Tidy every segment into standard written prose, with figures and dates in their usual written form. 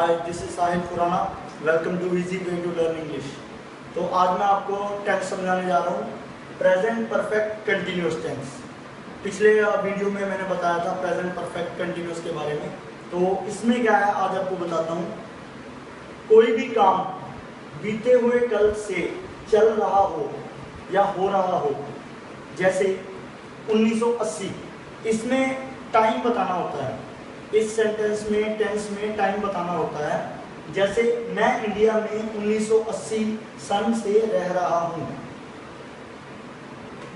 Hi, this is Sahil Khurana. Welcome to easy way to learn English. तो आज मैं आपको टेंस समझाने जा रहा हूँ, प्रेजेंट परफेक्ट कंटिन्यूअस टेंस। पिछले वीडियो में मैंने बताया था प्रेजेंट परफेक्ट कंटिन्यूअस के बारे में। तो इसमें क्या है, आज आपको बताता हूँ। कोई भी काम बीते हुए कल से चल रहा हो या हो रहा हो, जैसे 1980, इसमें टाइम बताना होता है। इस सेंटेंस में टेंस में टाइम बताना होता है। जैसे मैं इंडिया में 1980 सन से रह रहा हूं।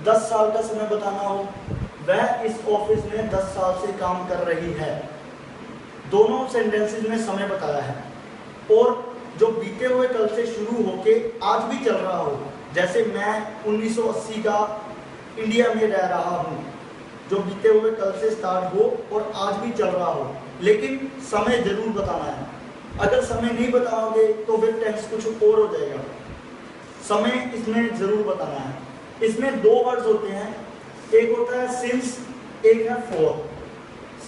10 साल का समय बताना हो, वह इस ऑफिस में 10 साल से काम कर रही है। दोनों सेंटेंसेस में समय बताया है। और जो बीते हुए कल से शुरू होके आज भी चल रहा हो, जैसे मैं 1980 का इंडिया में रह रहा हूं, जो बीते हुए कल से स्टार्ट हो और आज भी चल रहा हो, लेकिन समय जरूर बताना है। अगर समय नहीं बताओगे तो फिर टेंस कुछ और हो जाएगा। समय इसमें जरूर बताना है। इसमें दो वर्ड्स होते हैं, एक होता है सिंस, एक है फॉर।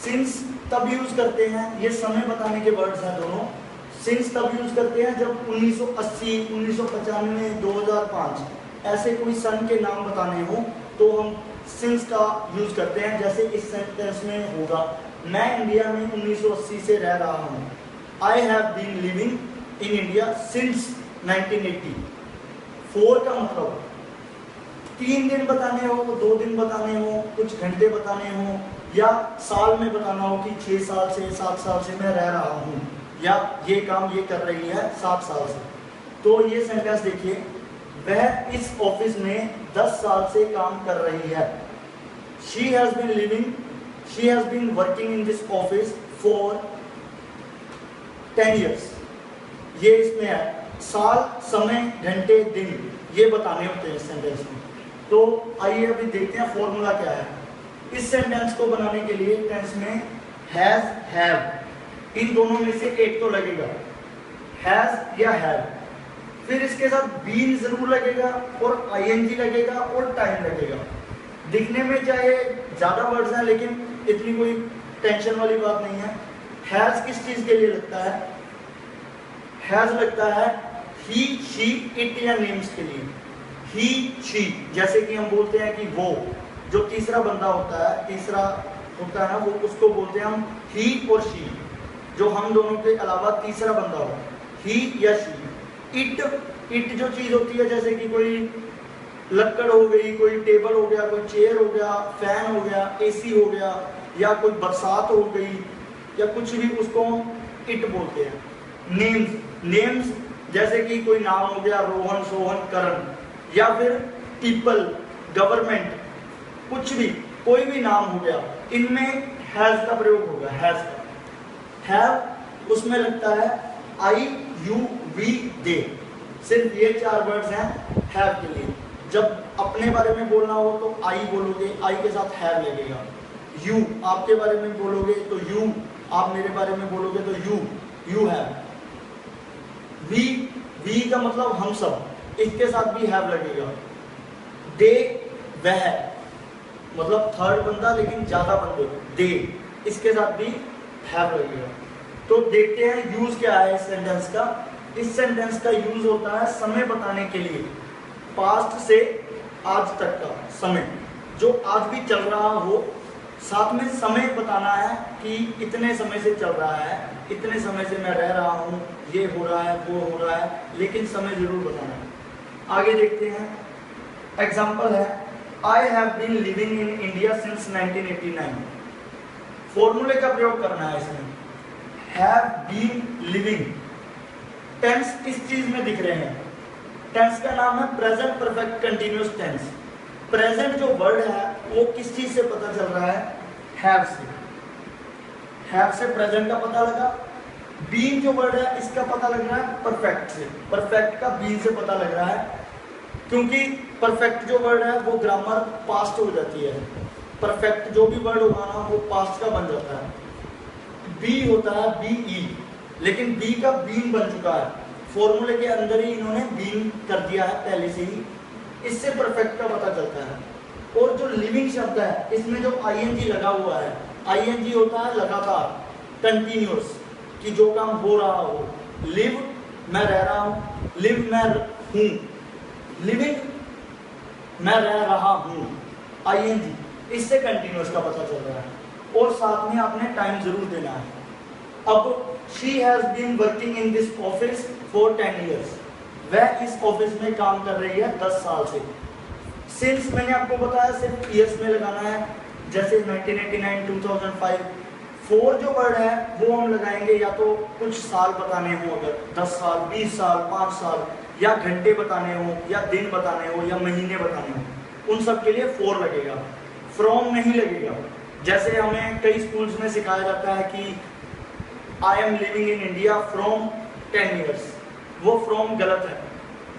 सिंस तब यूज करते हैं, ये समय बताने के वर्ड्स हैं दोनों। सिंस तब यूज करते हैं जब 1980, 1995, 2005 ऐसे कोई सन के नाम बताने हो तो हम सिंस का यूज करते हैं। जैसे इस सेंटेंस में होगा, मैं इंडिया में 1980 से रह रहा हूँ। I have been living in India since 1980। For का मतलब 3 दिन बताने हो, 2 दिन बताने हो, कुछ घंटे बताने हो, या साल में बताना हो कि 6 साल से 7 साल से मैं रह रहा हूँ, या ये काम ये कर रही है 7 साल से। तो ये सेंटेंस देखिए, वह इस ऑफिस में 10 साल से काम कर रही है। She has been working in this office for 10 years। ये इसमें है, साल, समय, घंटे, दिन, ये बताने होते हैं इस सेंटेंस में। तो आइए अभी देखते हैं फॉर्मूला क्या है। इस सेंटेंस को बनाने के लिए टेंस में हैज, हैव, इन दोनों में से एक तो लगेगा, हैज या हैव। फिर इसके साथ बीन जरूर लगेगा और आईएनजी लगेगा और टाइम लगेगा। दिखने में चाहे ज्यादा वर्ड्स हैं, लेकिन इतनी कोई टेंशन वाली बात नहीं है। हैज किस चीज के लिए लगता है? हैज लगता है ही, शी, इट या नेम्स के लिए। ही, शी, जैसे कि हम बोलते हैं कि वो, जो तीसरा बंदा होता है, तीसरा होता है ना, वो उसको बोलते हैं हम ही और शी, जो हम दोनों के अलावा तीसरा बंदा हो, ही या शी। इट जो चीज होती है, जैसे कि कोई लकड़ हो गई, कोई टेबल हो गया, कोई चेयर हो गया, फैन हो गया, एसी हो गया, या कोई बरसात हो गई, या कुछ भी, उसको इट बोलते हैं। नेम्स जैसे कि कोई नाम हो गया, रोहन, सोहन, करण, या फिर पीपल, गवर्नमेंट, कुछ भी, कोई भी नाम हो गया, इनमें हैज का प्रयोग होगा। हैज का हैव उसमें लगता है आई, यू, वी, दे। सिर्फ ये 4 वर्ड्स हैं हैव के लिए। जब अपने बारे में बोलना हो तो आई बोलोगे, आई के साथ हैव लगेगा। यू आपके बारे में बोलोगे तो यू, आप मेरे बारे में बोलोगे तो यू हैव। वी का मतलब हम सब, इसके साथ भी हैव लगेगा। दे वह, मतलब थर्ड बंदा लेकिन ज्यादा बंदे, दे, इसके साथ भी हैव लगेगा। तो देखते हैं यूज क्या है इस सेंटेंस का। इस सेंटेंस का यूज होता है समय बताने के लिए। पास्ट से आज तक का समय, जो आज भी चल रहा हो, साथ में समय बताना है कि इतने समय से चल रहा है, इतने समय से मैं रह रहा हूँ, ये हो रहा है, वो हो रहा है, लेकिन समय जरूर बताना है। आगे देखते हैं। एग्जाम्पल है, I have been living in India since 1989। फॉर्मूले का प्रयोग करना है इसमें। हैव बीन लिविंग, टेंस किस चीज में दिख रहे हैं? टेंस का नाम है present perfect continuous tense. Present जो वर्ड है वो किस चीज से पता चल रहा है? हैव से। हैव से प्रेजेंट का पता लगा। बीन जो वर्ड है इसका पता लग रहा है परफेक्ट से। परफेक्ट का बीन से पता लग रहा है, क्योंकि परफेक्ट जो वर्ड है वो ग्रामर पास्ट हो जाती है। परफेक्ट जो भी वर्ड होगा ना वो पास्ट का बन जाता है। बी होता है बीई, लेकिन बी का बीन बन चुका है। फॉर्मूले के अंदर ही इन्होंने बीन कर दिया है पहले से ही, इससे परफेक्ट का पता चलता है। और जो लिविंग शब्द है, इसमें जो आईएनजी लगा हुआ है, आईएनजी होता है लगातार, कंटिन्यूअस। कि जो काम हो रहा हो, लिव मैं रह रहा हूँ, लिव मैं हूँ, लिविंग मैं रह रहा हूँ, आईएनजी, इससे कंटिन्यूअस का पता चल रहा है। और साथ में आपने टाइम जरूर देना है। अब she has been working in this office for 10 years, वह इस ऑफिस में काम कर रही है 10 साल से। सिंस मैंने आपको बताया सिर्फ ईयर्स में लगाना है, जैसे 1989, 2005। फोर जो वर्ड है वो हम लगाएंगे या तो कुछ साल बताने हो, अगर 10 साल, 20 साल, 5 साल, या घंटे बताने हो, या दिन बताने हो, या महीने बताने हो, उन सब के लिए फोर लगेगा, फ्रॉम नहीं लगेगा। जैसे हमें कई स्कूल्स में सिखाया जाता है कि I am living in India from 10 years, वो फ्रॉम गलत है,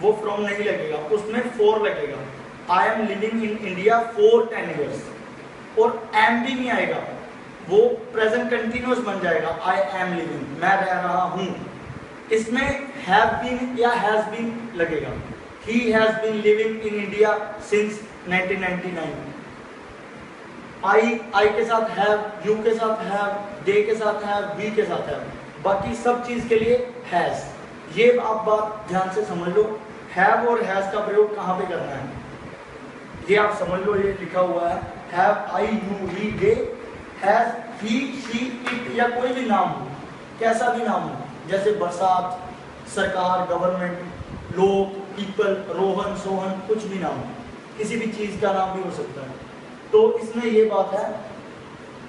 वो फ्रॉम नहीं लगेगा, उसमें फोर लगेगा। I am living in India for 10 years, और एम भी नहीं आएगा, वो प्रेजेंट कंटिन्यूअस बन जाएगा, आई एम लिविंग, मैं रह रहा हूं। इसमें हैव बीन या हैज बीन लगेगा, he has been living in India since 1999। I के साथ हैव, यू के साथ हैव, दे के साथ हैव, वी के साथ हैव, बाकी सब चीज के लिए हैज। ये आप बात ध्यान से समझ लो, हैव और हैज का प्रयोग कहां पे करना है, ये आप समझ लो। ये लिखा हुआ है have, I, you, we, they, has, he, she, it, या कोई भी नाम हो, कैसा भी नाम हो, जैसे बरसात, सरकार, गवर्नमेंट, लोग, पीपल, रोहन, सोहन, कुछ भी नाम हो, किसी भी चीज का नाम भी हो सकता है। तो इसमें ये बात है।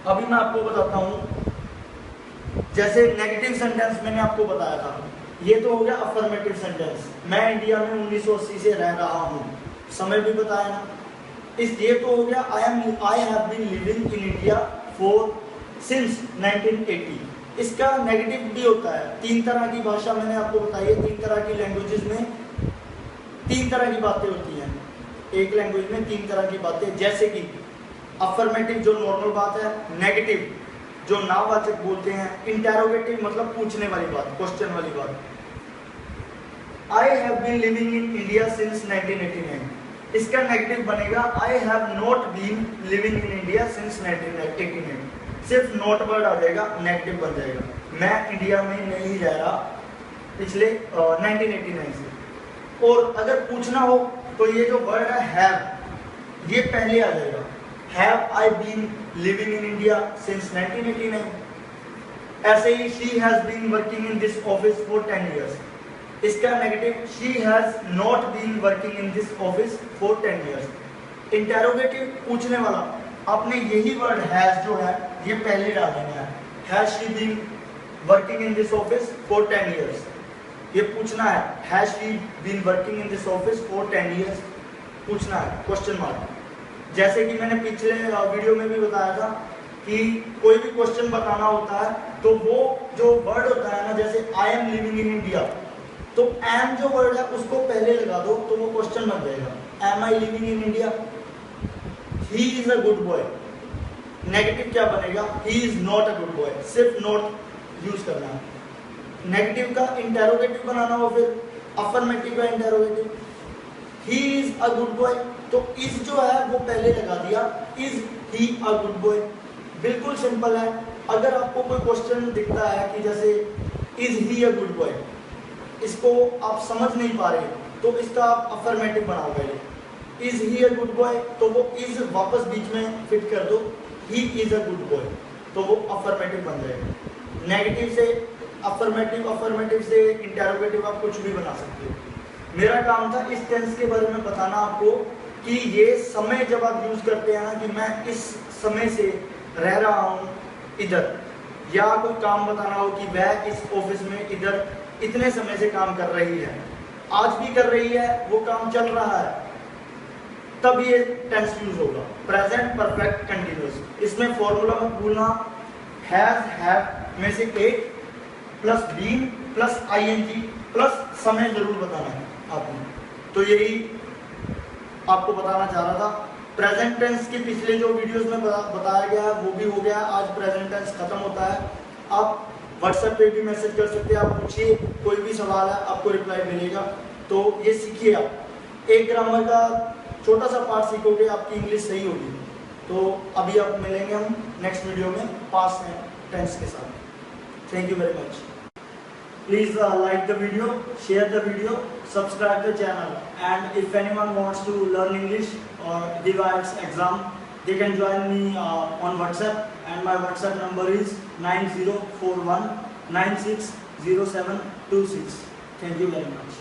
अभी मैं आपको बताता हूं, जैसे नेगेटिव सेंटेंस मैंने आपको बताया था, ये तो हो गया अफर्मेटिव सेंटेंस, मैं इंडिया में 1980 से रह रहा हूं, समय भी बताया ना। इस ये तो हो गया I have been living in India for since 1980। इसका नेगेटिव भी होता है। 3 तरह की भाषा मैंने आपको बताई है, 3 तरह की लैंग्वेजेस में 3 तरह की बातें होती हैं, एक लैंग्वेज में 3 तरह की बातें, जैसे कि अफर्मेटिव जो नॉर्मल बात है, नेगेटिव जो नावाचक बोलते हैं, इंटेरोगेटिव मतलब पूछने वाली बात, क्वेश्चन वाली बात। I have been living in India since 1989, इसका नेगेटिव बनेगा I have not been living in India since 1989, सिर्फ नॉट वर्ड आ जाएगा, नेगेटिव बन जाएगा, मैं इंडिया में नहीं रह रहा पिछले 1989 से। और अगर पूछना हो तो ये जो वर्ड है हैव, ये पहले आ जाएगा, have I been living in India since 1989। ऐसे ही she has been working in this office for 10 years, इसका negative she has not been working in this office for 10 years। Interrogative पूछने वाला, आपने यही वर्ड हैज जो है ये पहले डाल देना है, has she been working in this office for 10 years, ये पूछना है, has she been working in this office for 10 years, पूछना है, क्वेश्चन मार्क। जैसे कि मैंने पिछले वीडियो में भी बताया था कि कोई भी क्वेश्चन बताना होता है तो वो जो वर्ड होता है ना, जैसे I am living in India, तो एम जो वर्ड है उसको पहले लगा दो तो वो क्वेश्चन बन जाएगा, am I living in India, he is a good boy. Negative क्या बनेगा, he is not a good boy, सिर्फ नॉट यूज करना है। नेगेटिव का इंटेरोगेटिव बनाना हो, फिर अफर्मेटिव का interrogative, he is a good boy, तो इज जो है वो पहले लगा दिया, is he a good boy, बिल्कुल सिंपल है। अगर आपको कोई क्वेश्चन दिखता है कि जैसे is he a good boy, इसको आप समझ नहीं पा रहे तो इसका आप अफर्मेटिव बनाओगे, is he a good boy, तो वो इज वापस बीच में फिट कर दो, ही इज अ गुड बॉय, तो वो अफर्मेटिव बन जाएगा। नेगेटिव से अफर्मेटिव, अफर्मेटिव से इंटेरोगेटिव, आप कुछ भी बना सकते हो। मेरा काम था इस टेंस के बारे में बताना आपको कि ये समय जब आप यूज करते हैं ना कि मैं इस समय से रह रहा हूँ इधर, या कोई काम बताना हो कि वह इस ऑफिस में इधर इतने समय से काम कर रही है, आज भी कर रही है, वो काम चल रहा है, तब ये टेंस यूज होगा, प्रेजेंट परफेक्ट कंटिन्यूअस। इसमें फॉर्मूला मत भूलना, हैज, हैव में से एक plus been plus ING plus समय जरूर बताना है आपने। तो यही आपको बताना चाह रहा था। प्रेजेंट टेंस के पिछले जो वीडियोस में बताया गया है वो भी हो गया, आज प्रेजेंट टेंस खत्म होता है। आप व्हाट्सएप पे भी मैसेज कर सकते हैं, आप पूछिए, कोई भी सवाल है आपको रिप्लाई मिलेगा। तो ये सीखिए आप, एक ग्रामर का छोटा सा पार्ट सीखोगे, आपकी इंग्लिश सही होगी। तो अभी आप मिलेंगे हम नेक्स्ट वीडियो में पास्ट टेंस के साथ। Thank you very much. Please like the video, share the video, subscribe the channel, and if anyone wants to learn English or give IELTS exam, they can join me on WhatsApp, and my WhatsApp number is 9041960726. Thank you very much.